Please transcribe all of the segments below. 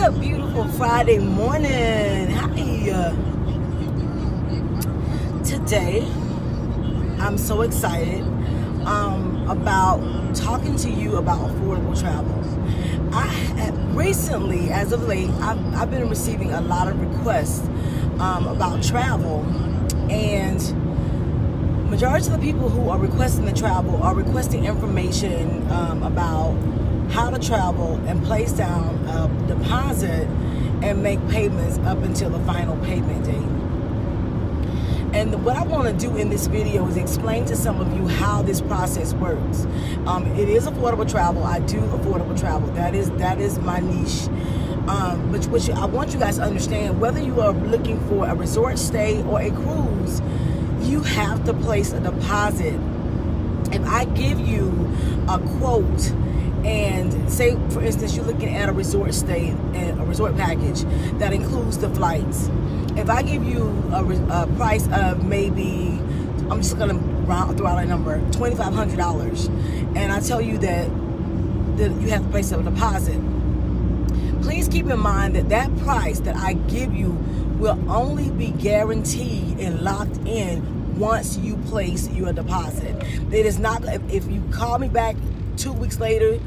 Good, beautiful Friday morning. Hi. Today, I'm so excited about talking to you about affordable travel. Recently, as of late, I've been receiving a lot of requests about travel, and majority of the people who are requesting the travel are requesting information about how to travel and place down a deposit and make payments up until the final payment date. And what I want to do in this video is explain to some of you how this process works. It is affordable travel. I do affordable travel. That is my niche. But I want you guys to understand, whether you are looking for a resort stay or a cruise, you have to place a deposit. If I give you a quote, and say, for instance, you're looking at a resort stay and a resort package that includes the flights. If I give you a price of maybe, I'm just going to throw out a number, $2,500, and I tell you that you have to place a deposit, please keep in mind that price that I give you will only be guaranteed and locked in once you place your deposit. It is not, if you call me back 2 weeks later,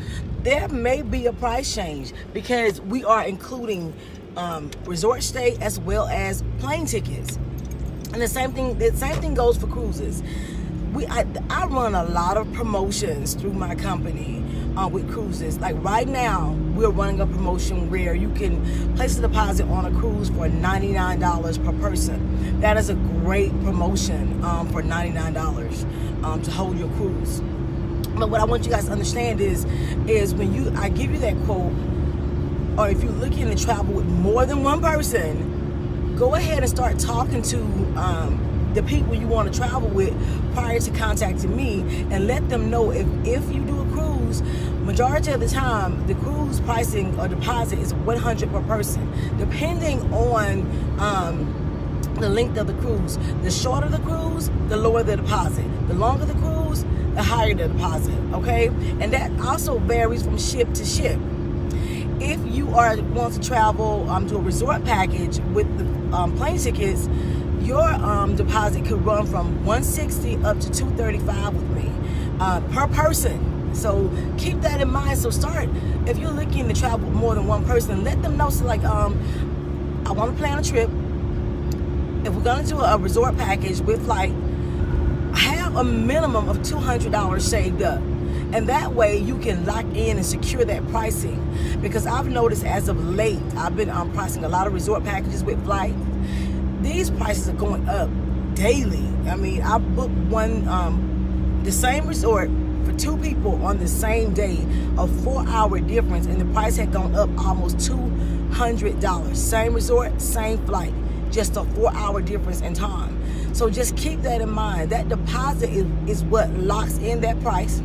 there may be a price change because we are including resort stay as well as plane tickets. And the same thing goes for cruises. I run a lot of promotions through my company with cruises. Like right now, we're running a promotion where you can place a deposit on a cruise for $99 per person. That is a great promotion for $99 to hold your cruise. But what I want you guys to understand is when I give you that quote, or if you're looking to travel with more than one person, go ahead and start talking to the people you want to travel with prior to contacting me, and let them know if you do a cruise, majority of the time the cruise pricing or deposit is $100 per person, depending on the length of the cruise. The shorter the cruise, the lower the deposit. The longer the cruise, the higher the deposit, okay? And that also varies from ship to ship. If you want to travel to a resort package with the plane tickets, your deposit could run from $160 up to $235 with me per person. So keep that in mind. So if you're looking to travel with more than one person, let them know. So like, I want to plan a trip. If we're going to do a resort package with flight, have a minimum of $200 saved up. And that way you can lock in and secure that pricing. Because I've noticed as of late, I've been pricing a lot of resort packages with flight. These prices are going up daily. I mean, I booked the same resort for two people on the same day, a 4-hour difference, and the price had gone up almost $200. Same resort, same flight, just a 4-hour difference in time. So just keep that in mind. That deposit is what locks in that price.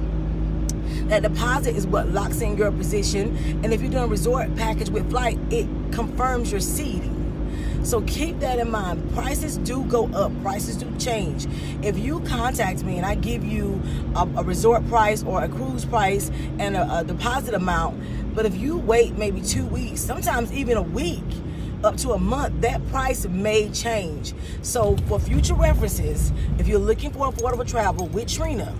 That deposit is what locks in your position. And if you're doing a resort package with flight, it confirms your seating. So keep that in mind. Prices do go up. Prices do change. If you contact me and I give you a resort price or a cruise price and a deposit amount, but if you wait maybe 2 weeks, sometimes even a week, up to a month, that price may change. So for future references, if you're looking for affordable travel with Trenia,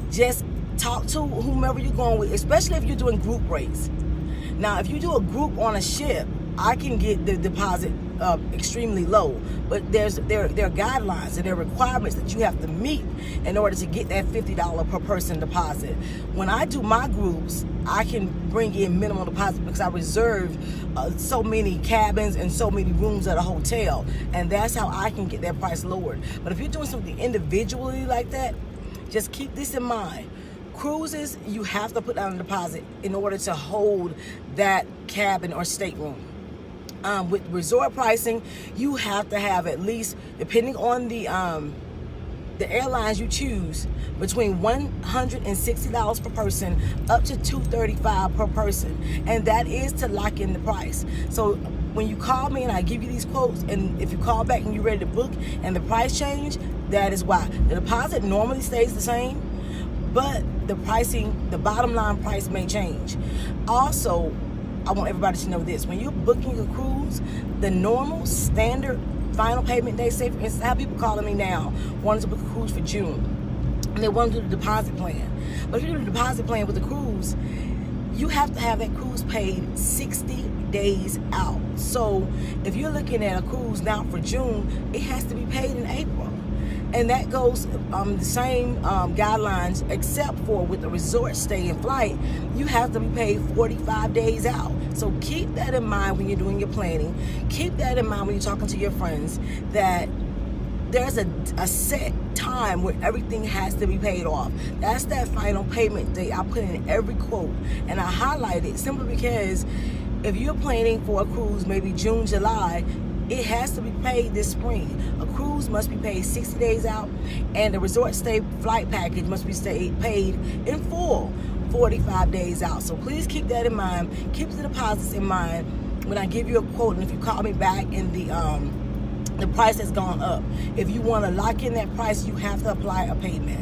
just talk to whomever you're going with, especially if you're doing group rates. Now, if you do a group on a ship, I can get the deposit extremely low, but there are guidelines and there are requirements that you have to meet in order to get that $50 per person deposit. When I do my groups, I can bring in minimum deposit because I reserve so many cabins and so many rooms at a hotel, and that's how I can get that price lowered. But if you're doing something individually like that, just keep this in mind. Cruises, you have to put down a deposit in order to hold that cabin or stateroom. With resort pricing, you have to have at least, depending on the airlines you choose, between $160 per person up to $235 per person, and that is to lock in the price. So when you call me and I give you these quotes, and if you call back and you're ready to book and the price change, that is why. The deposit normally stays the same, but the pricing, the bottom line price may change. Also, I want everybody to know this. When you're booking a cruise, the normal standard final payment day, say for instance, I have people calling me now wanting to book a cruise for June, and they want to do the deposit plan. But if you do the deposit plan with the cruise, you have to have that cruise paid 60 days out. So if you're looking at a cruise now for June, it has to be paid in April. And that goes the same guidelines, except for with the resort stay and flight, you have to be paid 45 days out. So keep that in mind when you're doing your planning. Keep that in mind when you're talking to your friends, that there's a set time where everything has to be paid off. That's that final payment date. I put in every quote, and I highlight it simply because if you're planning for a cruise, maybe June, July, it has to be paid this spring. A cruise must be paid 60 days out, and the resort stay flight package must be paid in full 45 days out. So please keep that in mind. Keep the deposits in mind when I give you a quote, and if you call me back and the price has gone up. If you want to lock in that price, you have to apply a payment.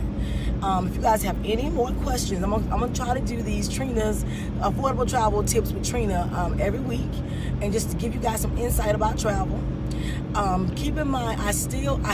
If you guys have any more questions, I'm gonna try to do these Trina's affordable travel tips with Trina every week, and just to give you guys some insight about travel. Keep in mind, I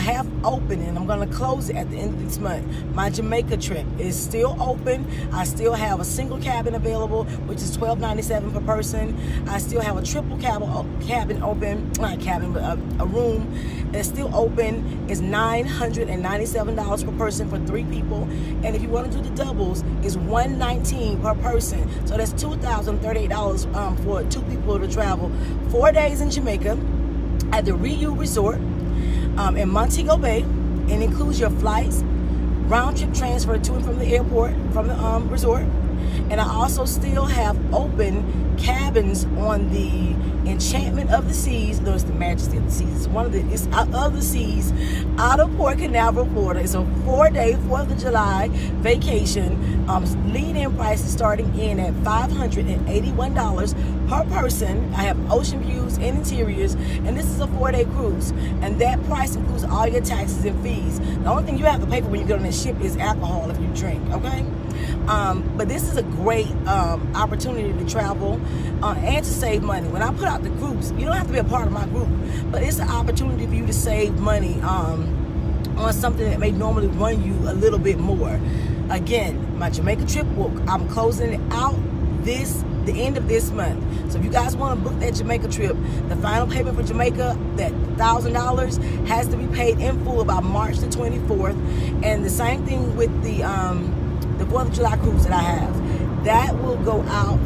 have open, and I'm gonna close it at the end of this month. My Jamaica trip is still open. I still have a single cabin available, which is $12.97 per person. I still have a triple cabin open, not a cabin, but a room that's still open. It's $997 per person for 3 people, and if you want to do the doubles, it's $119 per person. So that's $2,038 for 2 people to travel 4 days in Jamaica at the Riu Resort in Montego Bay, and includes your flights, round trip transfer to and from the airport, from the resort. And I also still have open cabins on the Enchantment of the Seas. No, it's the Majesty of the Seas. It's of the Seas, out of Port Canaveral, Florida. It's a 4-day 4th of July vacation. Lead-in price is starting in at $581 per person. I have ocean views and interiors, and this is a 4-day cruise. And that price includes all your taxes and fees. The only thing you have to pay for when you get on that ship is alcohol if you drink, okay? But this is a great opportunity to travel and to save money. When I put out the groups, you don't have to be a part of my group, but it's an opportunity for you to save money on something that may normally run you a little bit more. Again, my Jamaica trip, I'm closing it out the end of this month. So if you guys want to book that Jamaica trip, the final payment for Jamaica, that $1,000, has to be paid in full by March the 24th. And the same thing with the 4th of July cruise that I have. That will go out,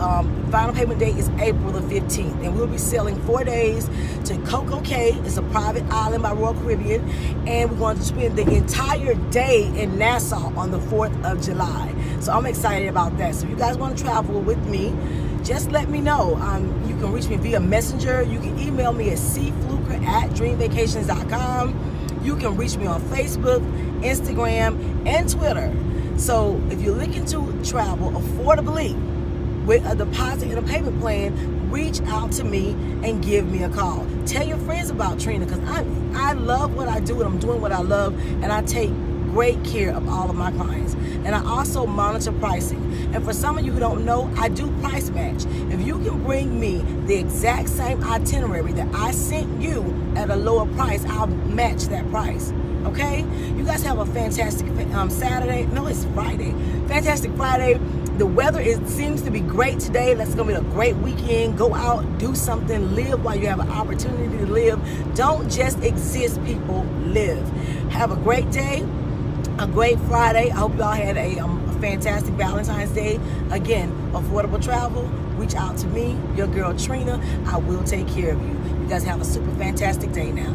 final payment date is April the 15th. And we'll be sailing 4 days to Coco Cay. It's a private island by Royal Caribbean. And we're going to spend the entire day in Nassau on the 4th of July. So I'm excited about that. So if you guys want to travel with me, just let me know. You can reach me via Messenger. You can email me at cfluker@dreamvacations.com. You can reach me on Facebook, Instagram, and Twitter. So if you're looking to travel affordably with a deposit and a payment plan, reach out to me and give me a call. Tell your friends about Trina, because I love what I do, and I'm doing what I love, and I take great care of all of my clients. And I also monitor pricing. And for some of you who don't know, I do price match. If you can bring me the exact same itinerary that I sent you at a lower price, I'll match that price. Okay? You guys have a fantastic Saturday. No, it's Friday. Fantastic Friday. The weather seems to be great today. That's going to be a great weekend. Go out, do something, live while you have an opportunity to live. Don't just exist, people. Live. Have a great day, a great Friday. I hope you all had a fantastic Valentine's Day. Again, affordable travel. Reach out to me, your girl Trina. I will take care of you. You guys have a super fantastic day now.